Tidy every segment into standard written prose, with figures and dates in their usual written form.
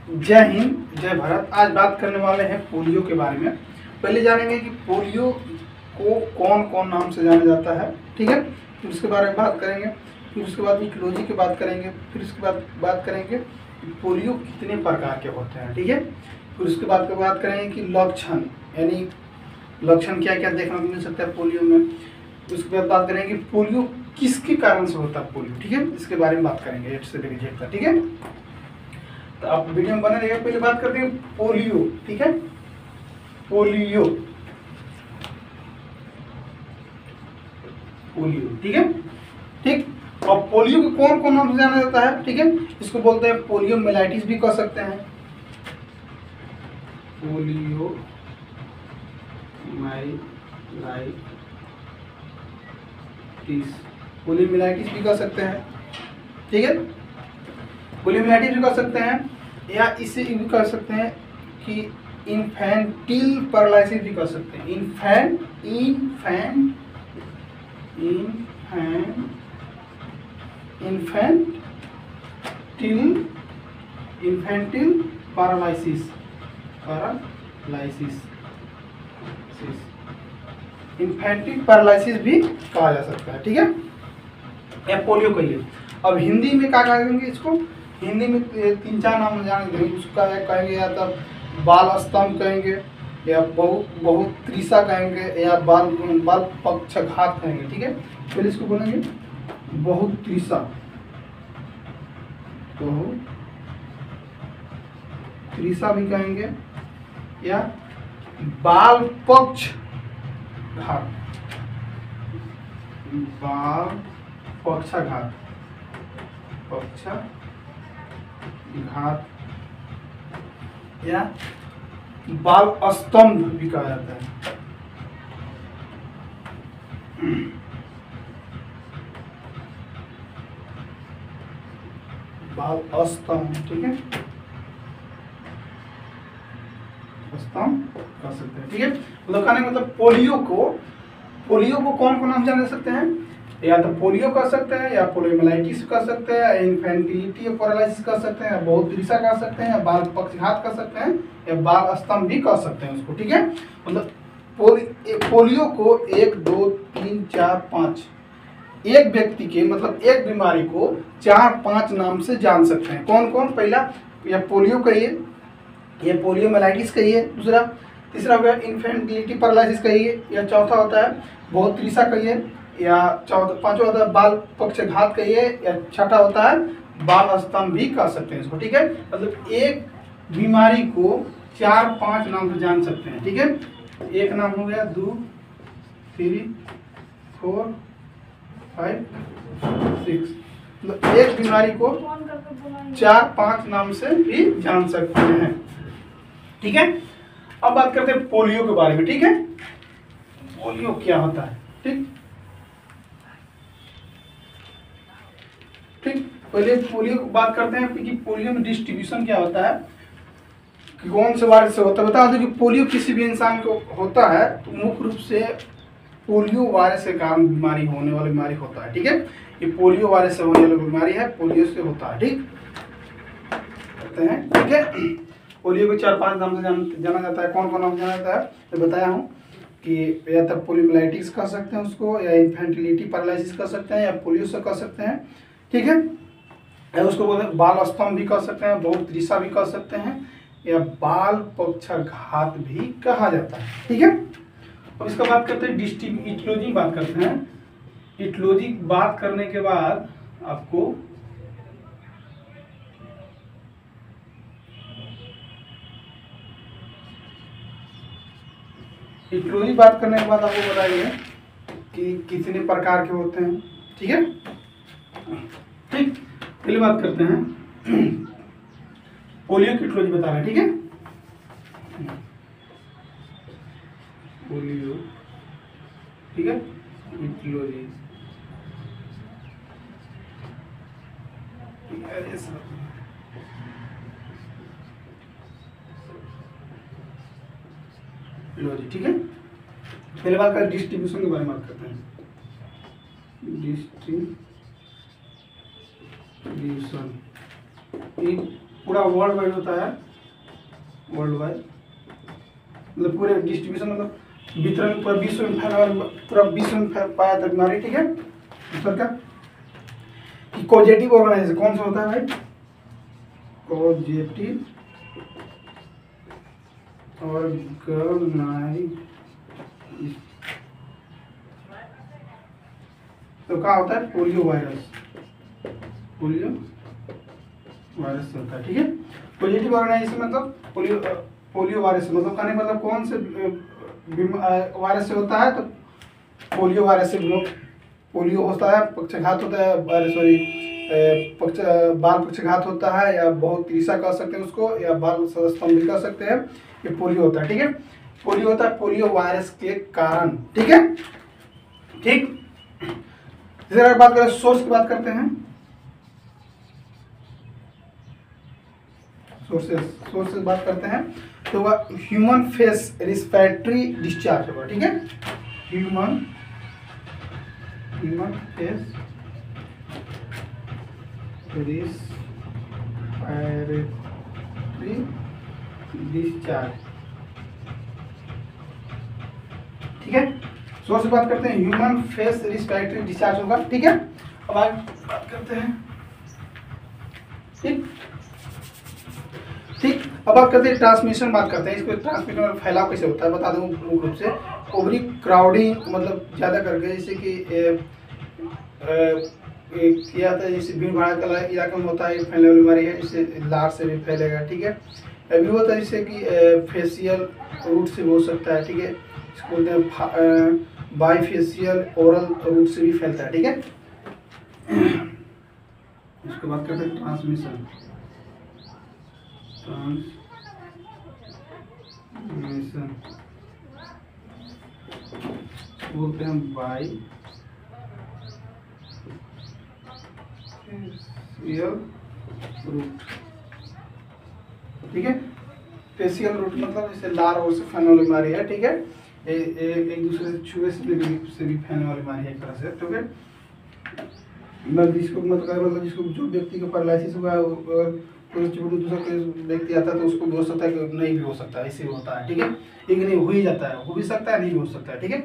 जय हिंद, जय भारत। आज बात करने वाले हैं पोलियो के बारे में। पहले जानेंगे कि पोलियो को कौन कौन नाम से जाना जाता है, ठीक है। फिर उसके बारे में बात करेंगे, फिर उसके बाद इटियोलॉजी की बात करेंगे, फिर उसके बाद बात करेंगे कि पोलियो कितने प्रकार के होते हैं, ठीक है। फिर उसके बाद बात करेंगे कि लक्षण, यानी लक्षण क्या क्या देखने को मिल सकता है पोलियो में। उसके बाद बात करेंगे पोलियो किसके कारण से होता है पोलियो, ठीक है। इसके बारे में बात करेंगे एट से लेकर जेड तक, ठीक है। तो आप वीडियो में बने रहिएगा। पहले बात करते हैं पोलियो, ठीक है। पोलियो, पोलियो, ठीक है, ठीक। और पोलियो को कौन कौन नाम से जाना जाता है, ठीक है। इसको बोलते हैं पोलियो मेलाइटिस भी कह सकते हैं, पोलियो पोलियोमाइलाइटिस भी कह सकते हैं, ठीक है। पोलियोमाइलाइटिस भी कह सकते हैं, या इसे भी कह सकते हैं कि इन्फेंटिल पैरालिसिस भी कह सकते हैं। इन्फेंटिल पैरालिसिस इन्फेंटिल पैरालिसिस भी कहा जा सकता है, ठीक है। या पोलियो कहिए। अब हिंदी में क्या कहेंगे इसको, हिंदी में तीन चार नाम जानेंगे। उसका कहेंगे या तो बाल स्तंभ कहेंगे, या बहुत त्रिशा कहेंगे, या बाल पक्षघात कहेंगे, ठीक है। पहले इसको बोलेंगे बहुत त्रिशा, त्रिशा भी कहेंगे, या बाल पक्षघात, पक्षाघात, या बाल स्तंभ भी कहा जाता है। बाल स्तंभ, ठीक है, स्तंभ कह सकते हैं, ठीक है। मतलब कहने का मतलब पोलियो को कौन कौन नाम जान सकते हैं, या तो पोलियो कह सकते हैं, या पोलियोमाइलाइटिस कह सकते हैं, या इन्फेंटिलिटी पैरालिसिस कह सकते हैं, या बहुत त्रिशा कह सकते हैं, या बाल पक्षघात कह सकते हैं, या बाल स्तंभ भी कह सकते हैं उसको, ठीक है। मतलब पोलियो को 1 2 3 4 5 एक व्यक्ति के, मतलब एक बीमारी को 4-5 नाम से जान सकते हैं। कौन कौन? पहला या पोलियो कहिए, या पोलियोमाइलाइटिस कहिए, दूसरा, तीसरा हो गया इन्फेंटिलिटी पैरालिसिस कहिए, या चौथा होता है बहुत त्रिशा कहिए, या पांचवा होता है बाल पक्षघात कहिए, या छठा होता है बाल स्तंभ भी कह सकते हैं इसको, ठीक है। मतलब एक बीमारी को 4-5 नाम से जान सकते हैं, ठीक है। एक नाम हो गया, 2 3 4 5 6, मतलब एक बीमारी को 4-5 नाम से भी जान सकते हैं, ठीक है। अब बात करते हैं पोलियो के बारे में, ठीक है। पोलियो क्या होता है, ठीक। पहले पोलियो की बात करते हैं कि पोलियो में डिस्ट्रीब्यूशन क्या होता है, कि कौन से वायरस से होता है। बता दो कि पोलियो किसी भी इंसान को होता है तो मुख्य रूप से पोलियो वायरस के कारण होने वाली बीमारी होता है, ठीक है। ये पोलियो वायरस से होने वाली बीमारी है, पोलियो से होता है, ठीक कहते हैं, ठीक है। पोलियो को 4-5 नाम से जाना जाता है। कौन कौन नाम से जाना जाता है तो बताया हूँ कि या तो पोलियोमाइलाइटिस कह सकते हैं उसको, या इन्फेंटिलिटी पैरालिसिस कह सकते हैं, या पोलियो से कह सकते हैं, ठीक है। या उसको बोलते हैं बाल स्तंभ भी कह सकते हैं, बहुत त्रिशा भी कह सकते हैं, या बाल पक्षाघात भी कहा जाता है, ठीक है। अब इसका बात करते हैं इटियोलॉजी बात करते हैं। इटियोलॉजी बात करने के बाद आपको इटियोलॉजी बात करने के बाद आपको बताइए कि कितने प्रकार के होते हैं, ठीक है, ठीक। पहले बात करते हैं पोलियो की इटियोलॉजी बता रहे हैं, ठीक है। पोलियो, ठीक है, इटियोलॉजी, ठीक है। पहले बात करें डिस्ट्रीब्यूशन के बारे में बात करते हैं। डिस्ट्रीब्यूशन पूरा वर्ल्ड वाइड होता है, वर्ल्ड वाइड मतलब पूरे डिस्ट्रीब्यूशन मतलब वितरण पूरा विश्व में फैला, पूरा विश्व में पाया जाता बीमारी, ठीक है। दूसरा क्या कि कॉजेटिव ऑर्गेनाइजेशन कौन सा होता है भाई, कॉजेटिव ऑर्गेनाइजेशन, तो क्या होता है पोलियो वायरस, पोलियो वायरस होता है, ठीक है। पॉजिटिव ऑर्गेनाइजेशन मतलब पोलियो वायरस मतलब कहने का मतलब कौन से वायरस से होता है, तो पोलियो वायरस से पोलियो होता है, पक्षाघात होता है, सॉरी बाल पक्षाघात होता है, या बहुत तीसरा कह सकते हैं उसको, या बाल स्तंभ भी कह सकते हैं, ये पोलियो होता है, ठीक है। पोलियो होता है पोलियो वायरस के कारण, ठीक है। ठीक, जरा अगर बात करें सोर्स की बात करते हैं, सोर्सेस बात करते हैं तो वह ह्यूमन फेस रिस्पिरेटरी डिस्चार्ज होगा, ठीक है। ह्यूमन फेस रिस्पिरेटरी डिस्चार्ज, ठीक है। सोर्स से बात करते हैं ह्यूमन फेस रिस्पिरेटरी डिस्चार्ज होगा, ठीक है। अब आगे बात करते हैं, ठीक। अब बात करते हैं ट्रांसमिशन, बात करते हैं इसको ट्रांसमिशन और फैलाव कैसे होता है बता दूं मुख्य रूप से। ओवरी क्राउडिंग मतलब ज़्यादा करके, जैसे कि किया था, जैसे भीड़ भाड़ का इलाके में होता है फैलने वाली बीमारी है, जिससे लार से भी फैलेगा, ठीक है। अभी होता है जैसे कि फेशियल रूट से भी हो सकता है, ठीक है। इसको बोलते हैं बाईफेशियल ओरल रूट से भी फैलता है, ठीक है। इसके बाद करते हैं ट्रांसमिशन बोलते हैं बाई रूट, ठीक है। फेशियल रूट मतलब जैसे लार और से फैलने वाली बीमारी है, ठीक है। एक दूसरे से छुए से भी फैलने वाली बीमारी है एक तरह से, ठीक है। जिसको मतलब जिसको जो व्यक्ति को पैरालिसिस हुआ है, दूसरा कोई व्यक्ति आता है तो उसको भी हो सकता है कि नहीं भी हो सकता है, ऐसे होता है, ठीक है। एक नहीं हो ही जाता है, हो भी सकता है, नहीं भी हो सकता है, ठीक है।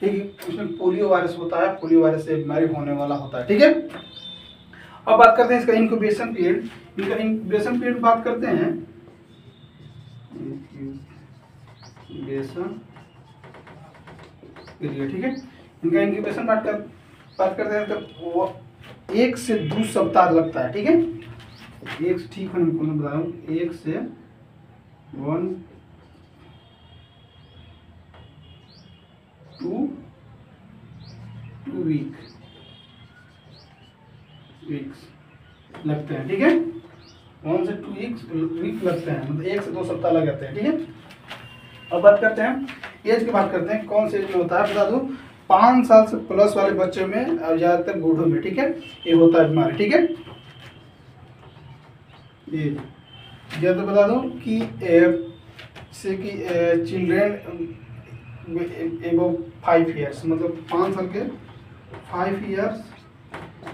ठीक, उसमें पोलियो वायरस होता है, पोलियो वायरस से बीमारी होने वाला होता है, ठीक है। अब बात करते हैं इसका इंक्यूबेशन पीरियड, इनका इंक्यूबेशन पीरियड बात करते हैं, इंक्यूबेशन पीरियड, ठीक है। इनका इंक्यूबेशन बात करते हैं तो वो 1 से 2 सप्ताह लगता है, ठीक है। एक ठीक है, मैं बता रहा हूँ 1 से 1 2 वीक्स लगते हैं, ठीक है। 1 से 2 वीक लगते हैं, मतलब 1 से 2 सप्ताह लग जाते हैं, ठीक है। अब बात करते हैं एज की, बात करते हैं कौन से एज में होता है बता दूं, 5 साल से प्लस वाले बच्चों में और ज्यादातर बूढ़ों में, ठीक है, ये होता है बीमारी, ठीक है। ये ज्यादा बता दूं कि जैसे कि चिल्ड्रेन एबव 5 ईयर्स मतलब 5 साल के 5 ईयर्स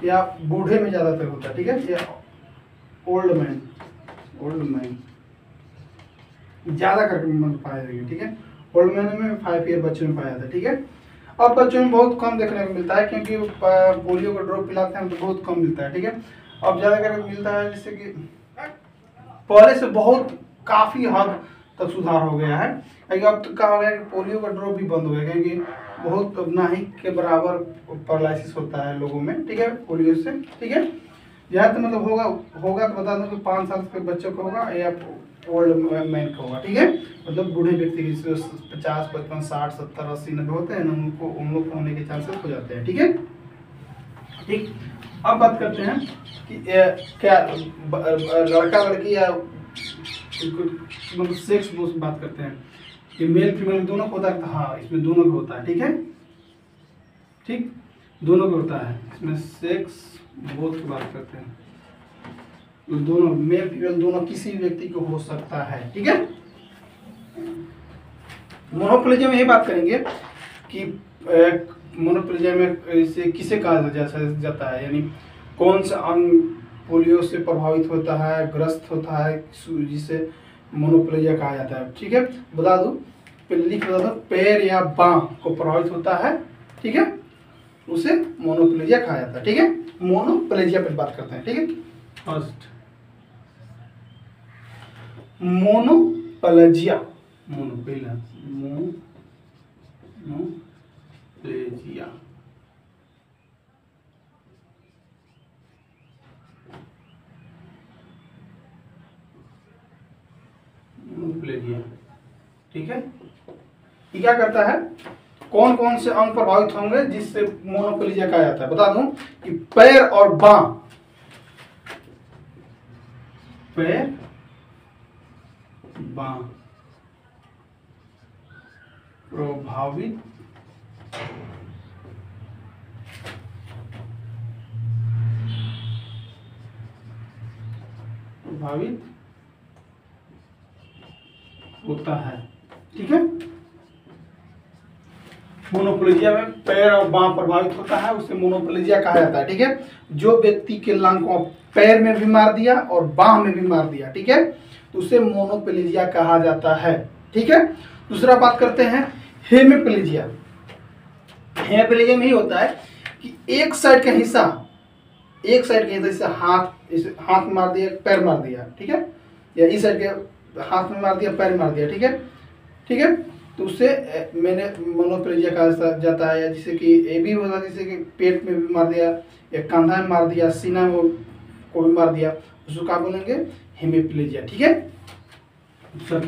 या बूढ़े में ज़्यादातर होता है, ठीक है। या ओल्ड मैन ज़्यादा करके मतलब पाया जाएगा, ठीक है। ओल्ड मैन में 5 ईयर बच्चों में पाया जाता है, ठीक है। अब बच्चों में बहुत कम देखने को मिलता है, क्योंकि पोलियो का ड्रॉप पिलाते हैं तो बहुत कम मिलता है, ठीक है। अब ज़्यादा करके मिलता है, जैसे कि पहले से बहुत काफ़ी हद तक सुधार हो गया है, क्योंकि अब तो क्या हो गया कि पोलियो का ड्रॉप भी बंद हो गया, क्योंकि बहुत ना ही के बराबर पैरालिसिस होता है लोगों में, ठीक है, पोलियो से, ठीक है। यहाँ तो मतलब होगा तो बता दूं कि 5 साल के बच्चों को होगा या ओल्ड मैन को होगा, ठीक है। मतलब बूढ़े व्यक्ति 50, 55, 60, 70, 80, 90 होते हैं ना, उन लोग को होने के चांसेस हो जाते हैं, ठीक है। ठीक, अब बात करते हैं कि क्या लड़का लड़की या मतलब सेक्स बात करते हैं कि मेल फीमेल दोनों को होता है, हाँ इसमें दोनों को होता है, ठीक है। ठीक, दोनों को होता है, इसमें सेक्स बोथ की बात करते हैं, दोनों मेल फीमेल दोनों किसी व्यक्ति को हो सकता है, ठीक है। मोनोप्लेजिया में ये बात करेंगे कि मोनोप्लेजिया में इसे किसे कहा जाता है, यानी कौन सा अंग पोलियो से प्रभावित होता है, ग्रस्त होता है, जिसे मोनोप्लेजिया कहा जाता है। ठीक है, बता दूं, लिख बता दो, पैर या बांह को प्रभावित होता है, ठीक है, उसे मोनोप्लेजिया कहा जाता है। ठीक है, मोनोप्लेजिया पर बात करते हैं। ठीक है, फर्स्ट मोनोप्लेजिया, मोनोप्लेजिया, मोनोप्लेजिया। ठीक है, ये क्या करता है, कौन कौन से अंग प्रभावित होंगे जिससे मोनोप्लेजिया कहा जाता है? बता दूं कि पैर और बांह, पैर बांह प्रभावित होता है। ठीक है, मोनोप्लेजिया में पैर और बांह प्रभावित होता है, उसे मोनोप्लेजिया कहा जाता है। ठीक है, जो व्यक्ति के लांग को पैर में भी मार दिया और बांह में भी मार दिया, ठीक है, तो उसे मोनोप्लेजिया कहा जाता है। ठीक है, दूसरा बात करते हैं हेमीप्लेजिया। हेमीप्लेजिया में ही होता है कि एक साइड का हिस्सा, जैसे हाथ मार दिया, पैर मार दिया, ठीक है, या इस साइड के हाथ में मार दिया, पैर मार दिया, ठीक है, ठीक है, तो उससे मैंने मोनोप्लेजिया कहा जाता है। जैसे कि ये भी होता है, जैसे कि पेट में भी मार दिया, या कंधा में मार दिया, सीना में को भी मार दिया, उसको क्या बोलेंगे? हेमीप्लेजिया। ठीक है, दूसरा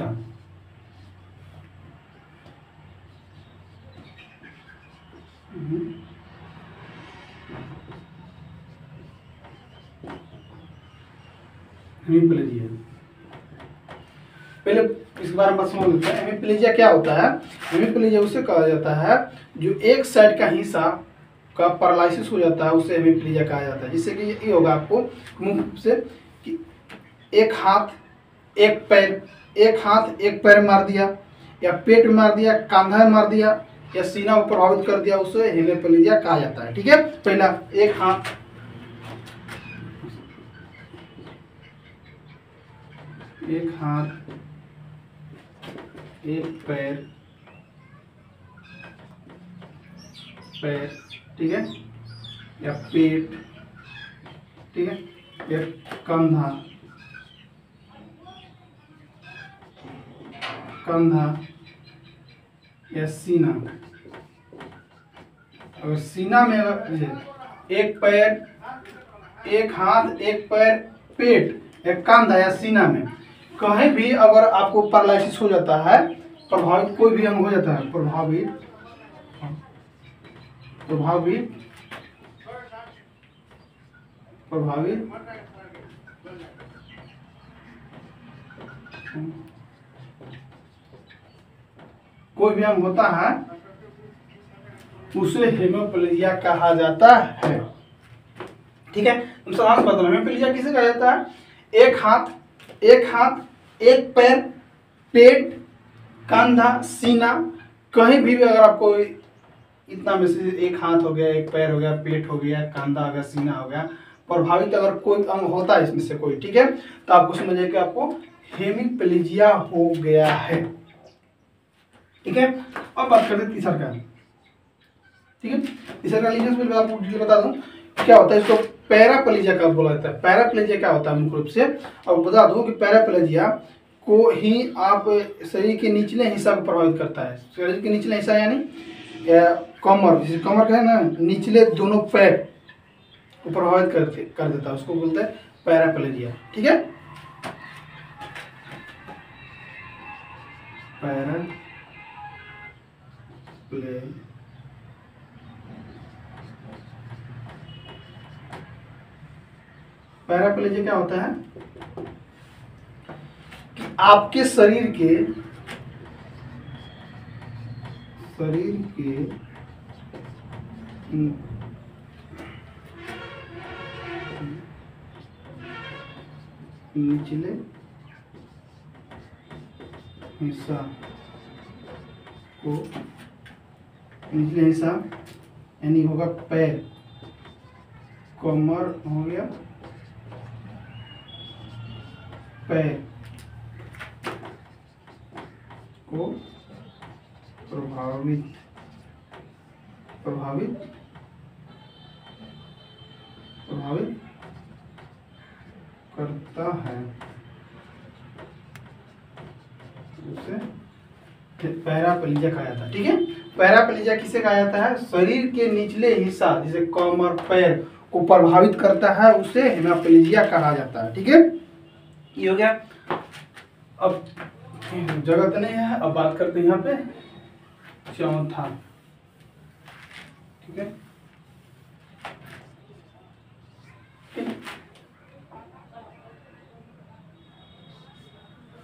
हेमीप्लेजिया, पहले इसके बारे में समझ लेते हैं। हेमीप्लेजिया क्या होता है? हेमीप्लेजिया उसे कहा जाता है जो एक साइड का हिस्सा का पैरालिसिस हो जाता है, उसे हेमीप्लेजिया कहा जाता है। जिससे कि ये होगा आपको मुंह से कि एक हाथ एक पैर मार दिया, या पेट में मार दिया, कंधा में मार दिया, या सीना को प्रभावित कर दिया, उसे हेमीप्लेजिया कहा जाता है। ठीक है, पहला एक हाथ एक पैर, ठीक है, या पेट, ठीक है, या कंधा या सीना। अगर सीना में एक पैर, एक हाथ, एक पैर, पेट, एक कंधा या सीना में कहीं भी अगर आपको पैरालिसिस हो जाता है, प्रभावित कोई भी अंग हो जाता है, प्रभावित कोई भी अंग होता है, उसे हेमीप्लेजिया कहा जाता है। ठीक है, हम साधारण बता रहे हैं, हेमीप्लेजिया किसे कहा जाता है? एक हाथ, एक पैर, पेट, कंधा, सीना, कहीं भी अगर आपको इतना में से एक हाथ हो गया, एक पैर हो गया, पेट हो गया, कंधा हो गया, सीना हो गया, प्रभावित अगर कोई अंग होता है इसमें से कोई, ठीक है, तो आपको समझिए कि आपको हेमीप्लेजिया हो गया है। ठीक है, अब बात करते हैं तीसरा का। ठीक है, तीसरा का लीजिए, आपको डिटेल बता दूं क्या होता है। इसको पैराप्लेजिया का बोला जाता है। पैराप्लेजिया क्या होता है मुख्य रूप से, और बता दूं कि पैराप्लेजिया को ही आप शरीर के निचले हिस्सा को प्रभावित करता है। शरीर के निचले हिस्सा यानी कमर, जैसे कमर का है ना, निचले दोनों पैर को प्रभावित कर देता है, उसको बोलते हैं पैराप्लेजिया। ठीक है, पैराप्लेजिया क्या होता है कि आपके शरीर के निचले हिस्सा यानी होगा पैर, कमर हो गया, पैर को प्रभावित करता है, उसे पैराप्लेजिया कहा जाता है। ठीक है, पैराप्लेजिया किसे कहा जाता है? शरीर के निचले हिस्सा जैसे कमर, पैर को प्रभावित करता है, उसे हेमिप्लेजिया कहा जाता है। ठीक है, ये हो गया। अब जगह तो नहीं है, अब बात करते हैं यहाँ पे चौथा। ठीक है,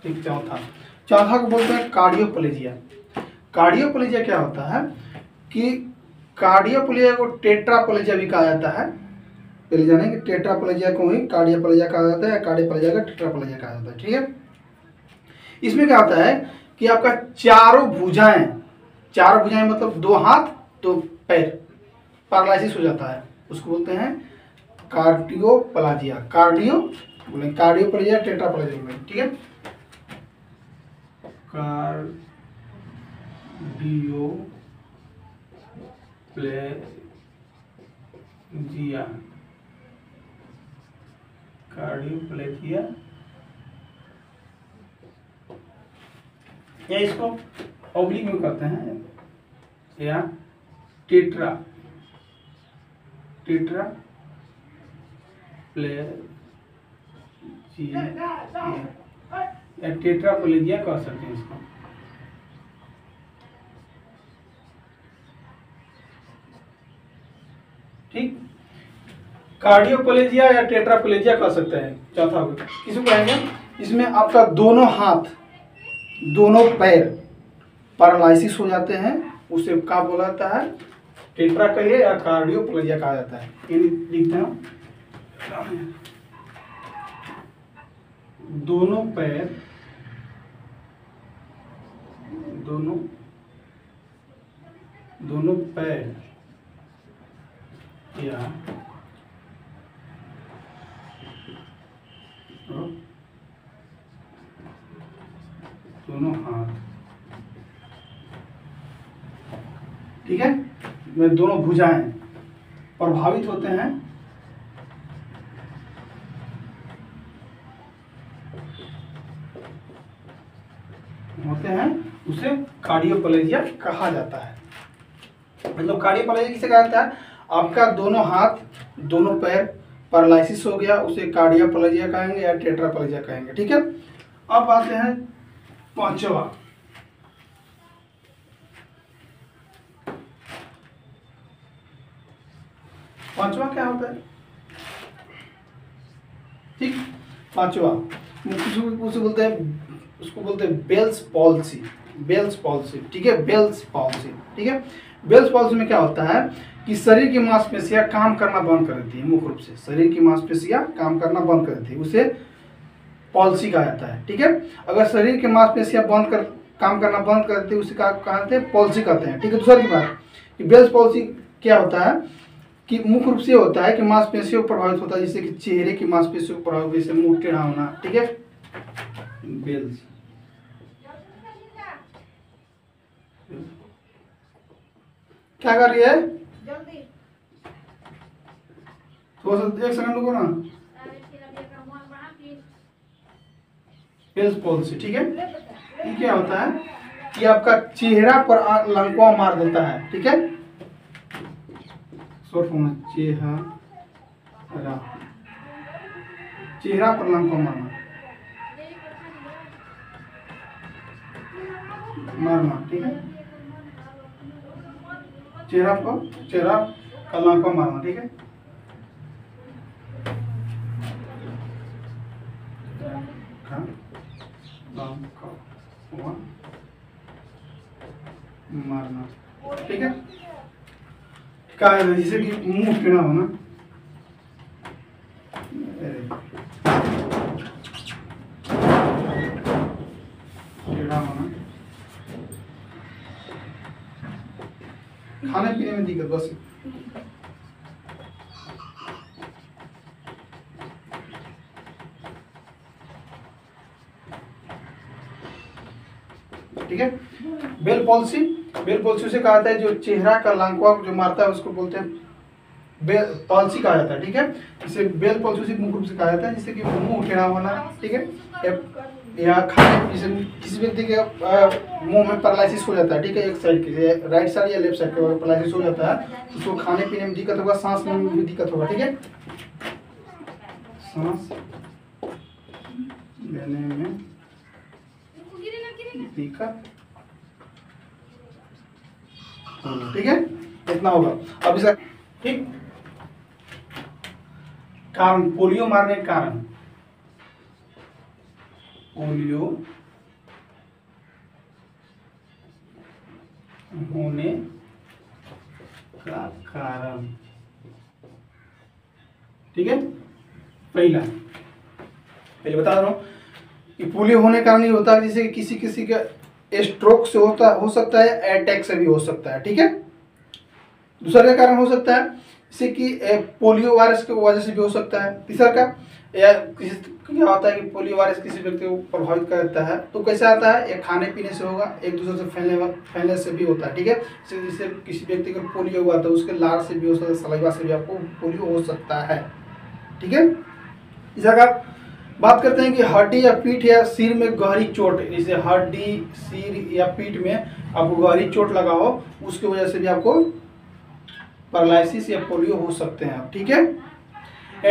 ठीक, चौथा को बोलते हैं कार्डियोप्लेजिया। कार्डियोप्लेजिया क्या होता है कि कार्डियोप्लेजिया को टेट्राप्लेजिया भी कहा जाता है। पहले जाने कि टेट्राप्लेजिया को ही कार्डियोप्लेजिया कहा जाता है, कार्डियोप्लेजिया का टेट्राप्लेजिया कहा जाता है। ठीक है, इसमें क्या होता है कि आपका चारों भुजाएं मतलब 2 हाथ 2 पैर पैरालिसिस हो जाता है, उसको बोलते हैं कार्डियोप्लेजिया। कार्डियोप्लेजिया टेट्राप्लेजिया में। ठीक है, कार्डियोप्लेजिया या इसको ऑब्लिक में करते हैं, या टेट्राप्लेजिया या टेट्राप्लेजिया कह सकते हैं इसको। ठीक, कार्डियोप्लेजिया या टेट्राप्लेजिया कह सकते हैं। चौथा किसको कहेंगे? इसमें आपका दोनों हाथ दोनों पैर पैरालिसिस हो जाते हैं, उसे क्या बोला जाता है? टेट्रा कहिए या कार्डियोप्लेजिया कहा जाता है। ये लिखते हैं, दोनों पैर या दोनों हाथ, ठीक है, में दोनों भुजाएं प्रभावित होते हैं, उसे कार्डियोप्लेजिया कहा जाता है। मतलब कार्डियोप्लेजिया किसे कहा जाता है? आपका दोनों हाथ दोनों पैर पैरालिसिस हो गया, उसे कार्डियोप्लेजिया कहेंगे या टेट्राप्लेजिया कहेंगे। ठीक है, अब आते हैं पांचवा। क्या होता है? ठीक, पांचवा उसे बोलते हैं बेल्स पॉल्सी। ठीक है, बेल्स पॉल्सी। ठीक है, बेल्स पॉल्सी में क्या होता है कि शरीर की मांसपेशियां काम करना बंद कर देती है। मुख्य रूप से शरीर की मांसपेशियां काम करना बंद कर देती है, उसे पॉल्सी कहा जाता है। ठीक है, अगर शरीर की मांसपेशियां काम करना बंद कर देती है, उसे कहते हैं पॉल्सी कहते हैं। ठीक है, दूसरी बात कि बेल्स पॉल्सी क्या होता है कि मुख्य रूप से होता है कि मांसपेशियों को प्रभावित होता है, जैसे कि चेहरे की मांसपेशियों को प्रभावित, जैसे मुंह टेढ़ा होना। ठीक है, बेल्स। क्या कर रही है? जल्दी थोड़ा सा 1 सेकंड रुको ना। बेल्स पॉल्सी। ठीक है, ये क्या होता है कि आपका चेहरा पर लंका मार देता है। ठीक है, शॉर्ट फॉर्म चेहरा पर लंका मारना। ठीक है, चेहरा का लंका मारना। ठीक है, मारना। ठीक है, क्या है? जैसे कि मुंह टेढ़ा होना, खाने पीने में दिक्कत, बस। ठीक है। बेल पॉलिसी, बेल पॉलिसी उसे कहा जाता है जो चेहरा का लंकवा जो मारता है उसको बोलते हैं बेल पॉलिसी कहा जाता है, ठीक है। इसे बेल पॉलिसी मुख्य रूप से कहा जाता है जिससे कि मुंह टेढ़ा होना, ठीक है, या खाने जैसे किसी व्यक्ति के मुंह में पैरालिसिस हो जाता है, ठीक है, एक साइड की राइट साइड या लेफ्ट साइड के पैरालिसिस हो जाता है तो उसको खाने पीने में दिक्कत होगा, सांस लेने में भी दिक्कत होगा, ठीक है, सांस लेने में दिक्कत, ठीक है, इतना होगा। अब इसका ठीक कारण, पोलियो मारने के कारण, पोलियो होने का कारण, ठीक है। पहले बता रहा हूं कि पोलियो होने का कारण नहीं होता, जैसे किसी किसी का स्ट्रोक से हो सकता है, अटैक से भी हो सकता है, ठीक है। दूसरा का कारण हो सकता है जैसे कि पोलियो वायरस की वजह से भी हो सकता है। तीसरा का या क्या होता है कि पोलियो वायरस किसी व्यक्ति को प्रभावित करता है तो कैसे आता है, ये खाने पीने से होगा, एक दूसरे से फैलने से भी होता है, ठीक है। जैसे किसी व्यक्ति को पोलियो हुआ तो उसके लार से भी हो सकता है, सलाइवा से भी आपको पोलियो हो सकता है, ठीक है। इस जगह बात करते हैं कि हड्डी या पीठ या सिर में गहरी चोट, जैसे हड्डी, सिर या पीठ में आपको गहरी चोट लगा हो उसकी वजह से भी आपको पैरालिसिस या पोलियो हो सकते हैं, ठीक है।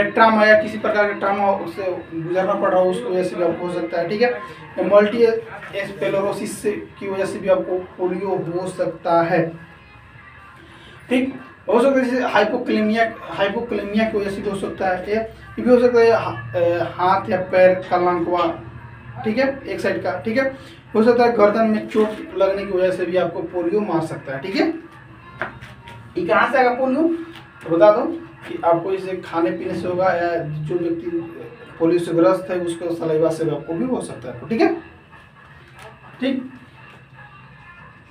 ट्रामा या किसी प्रकार के ट्रामा उससे गुजरना पड़ रहा हो उसकी वजह से भी आपको हो सकता है, ठीक है। मल्टी स्क्लेरोसिस की वजह से भी आपको पोलियो हो सकता है, ठीक। हो सकता है जैसे हाइपोक्लेमिया की वजह से भी हो सकता है, ये भी हो सकता है हाथ या पैर का लंकवा, ठीक है, एक साइड का, ठीक है। हो सकता है गर्दन में चोट लगने की वजह से भी आपको पोलियो मार सकता है, ठीक है। ये कहाँ से आएगा पोलियो, तो बता दो कि आपको इसे खाने पीने से होगा या जो व्यक्ति पोलियो से ग्रस्त है उसको सलाइवा से आपको भी हो सकता है, ठीक है, ठीक।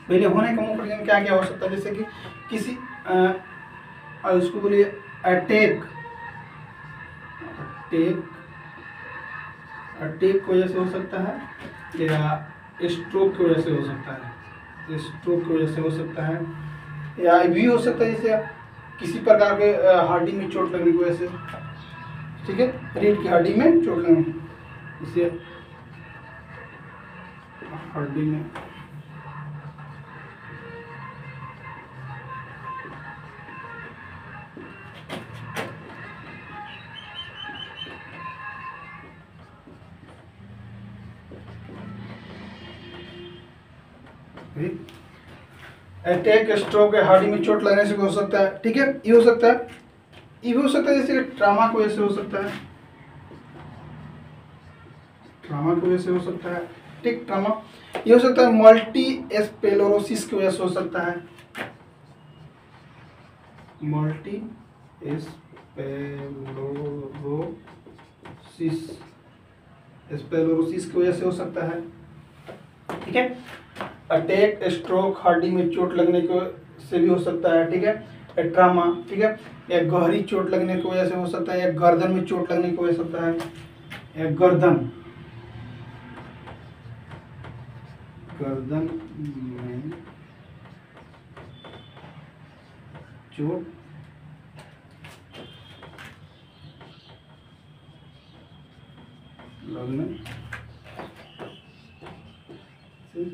पहले होने का मुख्य रीजन क्या क्या हो सकता है, जैसे कि किसी उसको बोलिए अटैक की वजह से हो सकता है या स्ट्रोक की वजह से हो सकता है, स्ट्रोक की वजह से हो सकता है, या भी हो सकता है जैसे किसी प्रकार के हड्डी में चोट लगने की वजह से, ठीक है, रीढ़ की हड्डी में चोट लगने, जैसे हड्डी में अटैक, स्ट्रोक या हड्डी में चोट लगने से भी हो सकता है, ठीक है। ये हो सकता है, ये भी हो सकता है जैसे ट्रामा की वजह से हो सकता है, ट्रामा की वजह से हो सकता है, ठीक, ट्रामा। ये हो सकता है मल्टी स्क्लेरोसिस की वजह से हो सकता है, मल्टी स्क्लेरोसिस की वजह से हो सकता है, ठीक है। अटैक, स्ट्रोक, हड्डी में चोट लगने को से भी हो सकता है, ठीक है। ट्रामा, ठीक है, या गहरी चोट लगने की वजह से हो सकता है, या गर्दन में चोट लगने की वजह से होता है, या गर्दन में चोट लगने से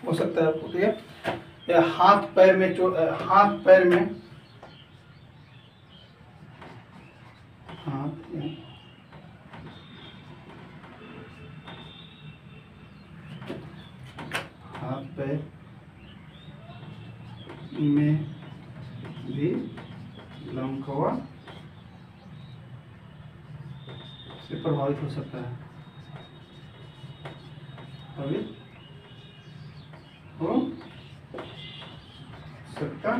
हो सकता है आपको, ठीक है। या हाथ पैर में हाथ पैर में हाथ पैर में भी लंकवा से प्रभावित हो सकता है, हो सकता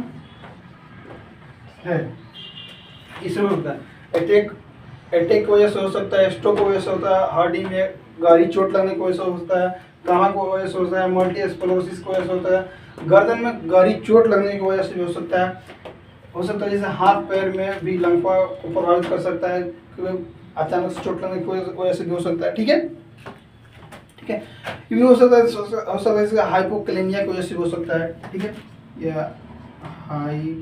है, इसमें होता है अटैक की वजह से हो सकता है, स्ट्रोक की वजह से होता है, हड्डी में गहरी चोट लगने की वजह से होता है, ट्रामा की वजह से होता है, मल्टी स्क्लेरोसिस की वजह से होता है, गर्दन में गहरी चोट लगने की वजह से भी हो सकता है जैसे हाथ पैर में भी लंकवा को प्रभावित कर सकता है, अचानक से चोट लगने की वजह से भी हो सकता है। ठीक है, ठीक है, ये भी हो सकता है, इसका हाइपोकैलेमिया की वजह से हो सकता है। ठीक है, या हाइपोकैलेमिया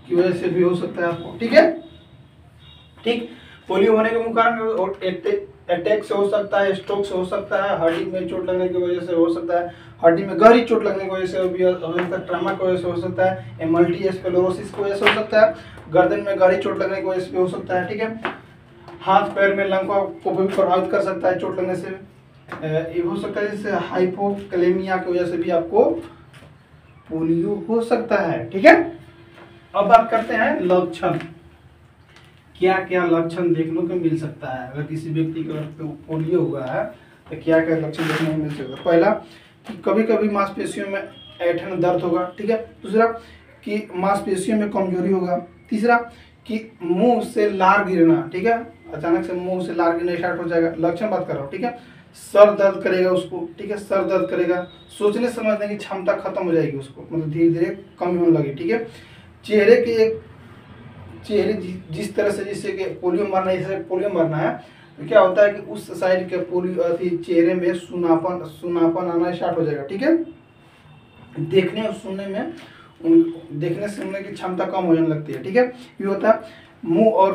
की वजह से भी हो सकता है आपको। ठीक है, ठीक। पोलियो होने के मुख्य कारण अटैक से हो सकता है, स्ट्रोक से हो सकता है, हड्डी में चोट लगने की वजह से हो सकता है, हड्डी में गहरी चोट लगने की वजह से भी हो सकता है, ट्रमा की वजह से हो सकता है, मल्टी स्क्लेरोसिस की वजह से हो सकता है, गर्दन में गहरी चोट लगने की वजह से भी हो सकता है। ठीक है, हाथ पैर में लंका को भी प्रभावित कर सकता है चोट लगने से। ये हो सकता है जैसे हाइपोकैलेमिया की वजह से भी आपको पोलियो हो सकता है। ठीक है, अब बात करते हैं लक्षण, क्या क्या लक्षण देखने को मिल सकता है अगर किसी व्यक्ति को पोलियो हुआ है तो क्या क्या लक्षण देखने को मिल सकता है। पहला कि कभी कभी मांसपेशियों में ऐंठन दर्द होगा। ठीक है, दूसरा कि मांसपेशियों में कमजोरी होगा। तीसरा कि मुंह से लार गिरना। ठीक है, अचानक से मुंह से लार गिरना स्टार्ट हो जाएगा, लक्षण बात कर रहा हूँ। ठीक है, सर दर्द करेगा उसको। ठीक है, सर दर्द करेगा, सोचने समझने की क्षमता खत्म हो जाएगी उसको, मतलब धीरे धीरे कम होने लगी। ठीक है, चेहरे जिस तरह से जिससे कि पोलियो मरना है, जैसे पोलियो मरना है तो क्या होता है कि उस साइड के पोलियो चेहरे में सुनापन आना स्टार्ट हो जाएगा। ठीक है, देखने और सुनने में देखने सुनने की क्षमता कम होने लगती है। ठीक है, ये होता है मुंह और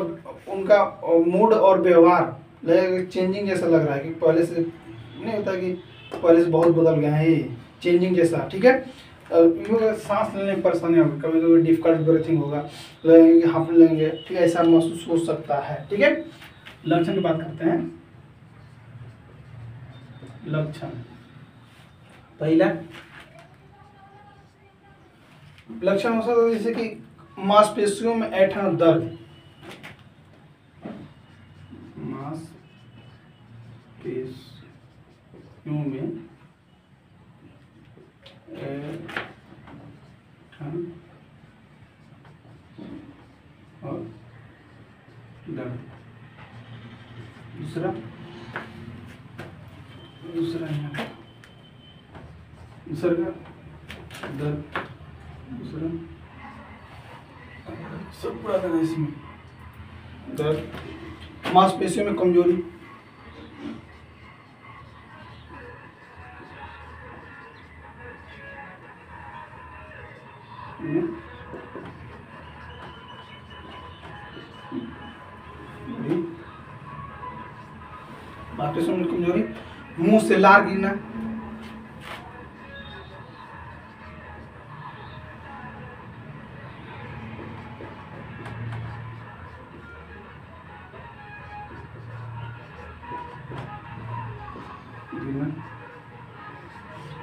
उनका मूड और व्यवहार लगेगा चेंजिंग जैसा लग रहा है कि पहले से नहीं होता कि पहले से बहुत बदल गया है, ये चेंजिंग जैसा। ठीक है, सांस लेने में परेशानी होगी, कभी कभी डिफिकल्ट ब्रीथिंग होगा, लगेंगे हांफने लगेंगे। ठीक है, ऐसा महसूस हो सकता है। ठीक है, लक्षण की बात करते हैं। लक्षण, पहला लक्षण हो सकता है जैसे कि मांसपेशियों में ऐंठन और दर्द, मांसपेशियों में और दर्द। दूसरा दर्द, दूसरा सब पूरा करना इसमें दर्द, मांसपेशियों में कमजोरी, मांसपेशियों में कमजोरी, मुंह से लार गिरना,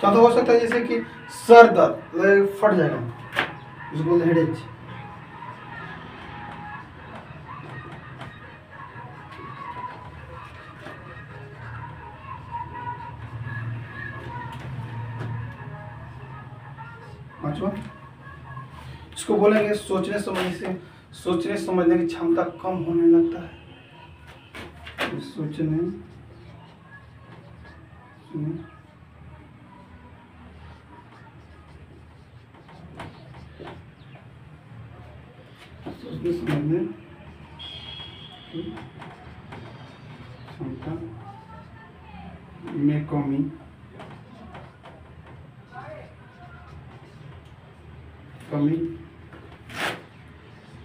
चौथा हो सकता है जैसे कि सर दर्द फट जाएगा, इसको बोलते हैं हेडेक। पांचवा इसको बोलेंगे सोचने समझने की क्षमता कम होने लगता है। सोचने समझने की क्षमता में कमी,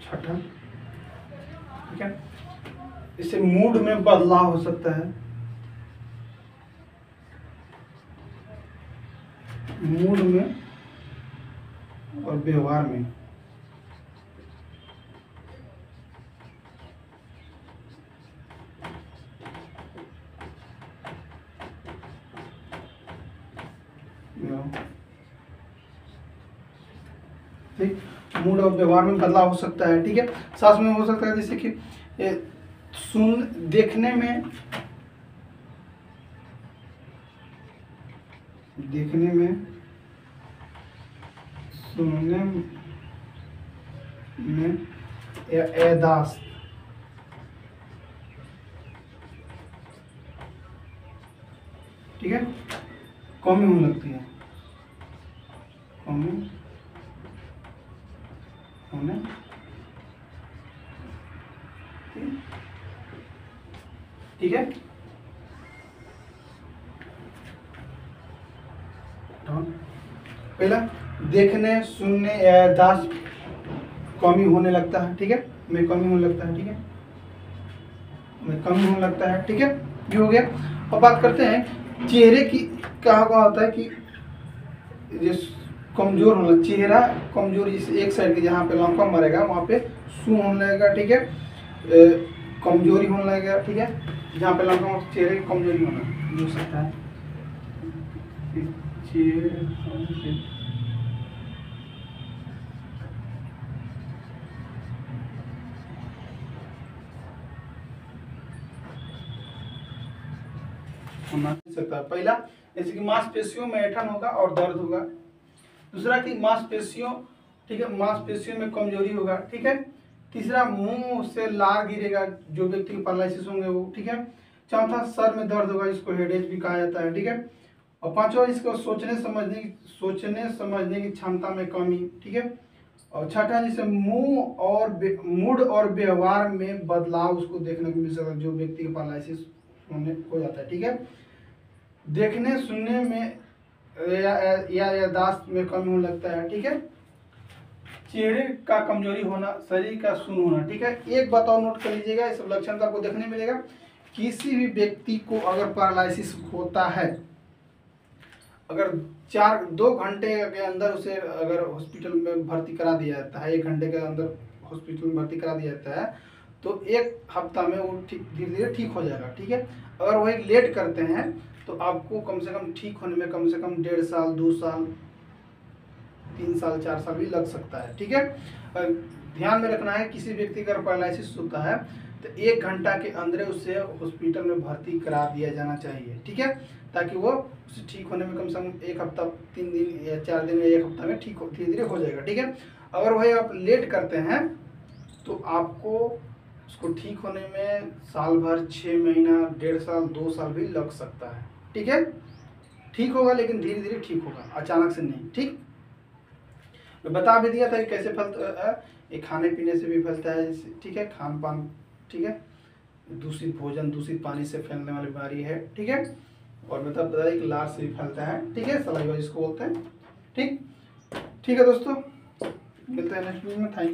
छठा। ठीक है, इससे मूड में बदलाव हो सकता है, मूड में और व्यवहार में। ठीक, मूड और व्यवहार में बदलाव हो सकता है। ठीक है, सांस में हो सकता है जैसे कि देखने में सुनने में याददाश्त, ठीक है, कमी होने लगती है, कमी होने ठीक है। पहला देखने सुनने या याददाश्त कमी होने लगता है, ठीक है, में कमी होने लगता है, ठीक है, में कमी होने लगता है, ठीक है, ये हो गया। अब बात करते हैं चेहरे की। क्या होता है कि जिस कमजोर होना, चेहरा कमजोर, जिस एक साइड के जहाँ पे लंका मरेगा वहाँ पे सू होने लगेगा, ठीक है, कमजोरी होने लगेगा, ठीक है, जहाँ पे लंका चेहरे की कमजोरी होना हो सकता है, होना सकता है। पहला जैसे कि मांसपेशियों में ऐंठन होगा और दर्द होगा। दूसरा कि मांसपेशियों, ठीक है, मांसपेशियों में कमजोरी होगा, ठीक है। तीसरा मुंह से लार गिरेगा, जो व्यक्ति के पैरालिसिस होंगे वो, ठीक है। चौथा सर में दर्द होगा, जिसको हेडेक भी कहा जाता है, ठीक है। और पांचवा इसको सोचने समझने की क्षमता में कमी, ठीक है। और छठा जिसे मुंह और मूड और व्यवहार में बदलाव उसको देखने को मिल सकता है, जो व्यक्ति के पैरालिसिस होने हो जाता है, ठीक है। देखने सुनने में या याददाश्त में कमी होने लगता है, ठीक है। चेहरे का कमजोरी होना, शरीर का सुन्न होना, ठीक है। एक बात और नोट कर लीजिएगा, इस लक्षण आपको देखने मिलेगा। किसी भी व्यक्ति को अगर पैरालिसिस होता है, अगर 2 घंटे के अंदर उसे अगर हॉस्पिटल में भर्ती करा दिया जाता है, 1 घंटे के अंदर हॉस्पिटल में भर्ती करा दिया जाता है, तो 1 हफ्ता में वो धीरे धीरे ठीक हो जाएगा, ठीक है। अगर वही लेट करते हैं तो आपको कम से कम ठीक होने में कम से कम 1.5 साल, 2 साल, 3 साल, 4 साल भी लग सकता है, ठीक है। ध्यान में रखना है, किसी व्यक्ति का पैरालिसिस होता है तो 1 घंटा के अंदर उसे हॉस्पिटल में भर्ती करा दिया जाना चाहिए, ठीक है, ताकि वो उसे ठीक होने में कम से कम 1 हफ्ता, 3 दिन या 4 दिन या 1 हफ्ता में ठीक धीरे धीरे हो जाएगा, ठीक है। अगर वही आप लेट करते हैं तो आपको उसको ठीक होने में साल भर, 6 महीना, 1.5 साल, 2 साल भी लग सकता है, ठीक है। ठीक होगा लेकिन धीरे धीरे ठीक होगा, अचानक से नहीं, ठीक। मैं बता भी दिया था कि कैसे फैलता है, ये खाने पीने से भी फैलता है, ठीक है, खान पान, ठीक है, दूषित भोजन, दूषित पानी से फैलने वाली बीमारी है, ठीक है। और मैं तब बताया कि लार से भी फैलता है, ठीक है, सलाइवा जिसको बोलते हैं, ठीक। ठीक है दोस्तों, मिलते हैं नेक्स्ट वीडियो में। Thank you.